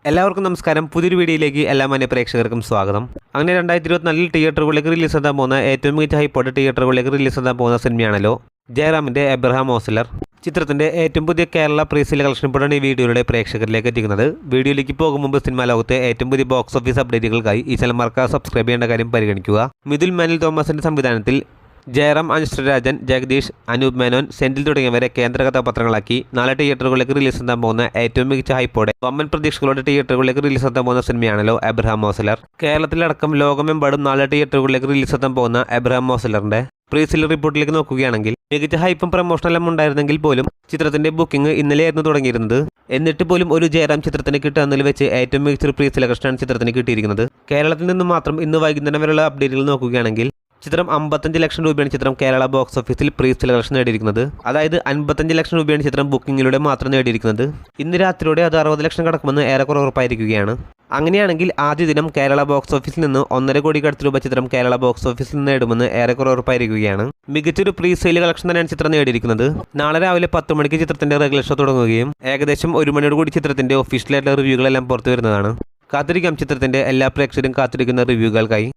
എല്ലാവർക്കും നമസ്കാരം. പുതിയൊരു വീഡിയോയിലേക്ക് എല്ലാ മാന്യ പ്രേക്ഷകർക്കും സ്വാഗതം. അങ്ങനെ 2024 തിയേറ്ററുകളിലേക്ക് റിലീസ് ചെയ്യാൻ പോകുന്ന ഏറ്റവും മികച്ച ഹൈപ്പോട്ട് തിയേറ്ററുകളിലേക്ക് റിലീസ് ചെയ്യാൻ പോകുന്ന സിനിമയാണല്ലോ ജയറാമിൻ്റെ എബ്രഹാം ഓസ്ലർ. ചിത്രത്തിൻ്റെ ഏറ്റവും പുതിയ കേരള പ്രീസെയിൽ കളക്ഷൻ ഇപ്പോഴാണ് ഈ വീഡിയോയുടെ പ്രേക്ഷകരിലേക്ക് എത്തിക്കുന്നത്. വീഡിയോയിലേക്ക് പോകും മുമ്പ് സിനിമാ ലോകത്തെ ഏറ്റവും പുതിയ ബോക്സ് ഓഫീസ് അപ്ഡേറ്റുകൾക്കായി ഈ ചാനൽ മറക്കാതെ സബ്സ്ക്രൈബ് ചെയ്യേണ്ട കാര്യം പരിഗണിക്കുക. മിഥുൽ മാനുവൽ തോമസിൻ്റെ സംവിധാനത്തിൽ ജയറാം, അനുശ്രീരാജൻ, ജഗദീഷ്, അനൂപ് മേനോൻ, സെന്തിൽ തുടങ്ങിയവരെ കേന്ദ്ര കഥാപാത്രങ്ങളാക്കി നാളെ തിയേറ്ററുകളിലേക്ക് റിലീസ് ചെയ്യാൻ പോകുന്ന ഏറ്റവും മികച്ച ഹൈപ്പോടെ വമ്പൻ പ്രതീക്ഷകളോടെ തിയേറ്ററുകളിലേക്ക് റിലീസ് ചെയ്യാൻ പോകുന്ന സിനിമയാണല്ലോ എബ്രഹാം ഓസ്ലർ. കേരളത്തിലടക്കം ലോകമെമ്പാടും നാളെ തിയേറ്ററുകളിലേക്ക് റിലീസ് ചെയ്യാൻ പോകുന്ന എബ്രഹാം ഓസ്ലറിന്റെ പ്രീസെയിൽ റിപ്പോർട്ടിലേക്ക് നോക്കുകയാണെങ്കിൽ മികച്ച ഹൈപ്പും പ്രമോഷനെല്ലാം ഉണ്ടായിരുന്നെങ്കിൽ പോലും ചിത്രത്തിന്റെ ബുക്കിംഗ് ഇന്നലെയായിരുന്നു തുടങ്ങിയിരുന്നത്. എന്നിട്ട് പോലും ഒരു ജയറാം ചിത്രത്തിന് കിട്ടുന്നതിൽ വെച്ച് ഏറ്റവും മികച്ചൊരു പ്രീസെയിൽ കളക്ഷനാണ് ചിത്രത്തിന് കിട്ടിയിരിക്കുന്നത്. കേരളത്തിൽ നിന്നും മാത്രം ഇന്ന് വൈകുന്നേരം വരെയുള്ള അപ്ഡേറ്റുകൾ നോക്കുകയാണെങ്കിൽ ചിത്രം 55 ലക്ഷം രൂപയാണ് ചിത്രം കേരള ബോക്സ് ഓഫീസിൽ പ്രീസെയിൽ കളക്ഷൻ നേടിയിരിക്കുന്നത്. അതായത് 55 ലക്ഷം രൂപയാണ് ചിത്രം ബുക്കിങ്ങിലൂടെ മാത്രം നേടിയിരിക്കുന്നത്. ഇന്ന് രാത്രിയോടെ അത് 60 ലക്ഷം കടക്കുമെന്ന് ഏറെക്കുറെ ഉറപ്പായിരിക്കുകയാണ്. അങ്ങനെയാണെങ്കിൽ ആദ്യ ദിനം കേരള ബോക്സ് ഓഫീസിൽ നിന്ന് 1.5 കോടിക്ക് അടുത്ത് രൂപ ചിത്രം കേരള ബോക്സ് ഓഫീസിൽ നിന്ന് നേടുമെന്ന് ഏറെക്കുറെ ഉറപ്പായിരിക്കുകയാണ്. മികച്ചൊരു പ്രീസെയിൽ കളക്ഷൻ തന്നെയാണ് ചിത്രം നേടിയിരിക്കുന്നത്. നാളെ രാവിലെ 10 മണിക്ക് ചിത്രത്തിന്റെ റെഗുലർ ഷോ തുടങ്ങുകയും ഏകദേശം 1 മണിയോട് കൂടി ചിത്രത്തിന്റെ ഒഫീഷ്യലായിട്ടുള്ള റിവ്യൂകളെല്ലാം പുറത്തു വരുന്നതാണ്. കാത്തിരിക്കാം ചിത്രത്തിന്റെ എല്ലാ പ്രേക്ഷകരും കാത്തിരിക്കുന്ന റിവ്യൂകൾക്കായി.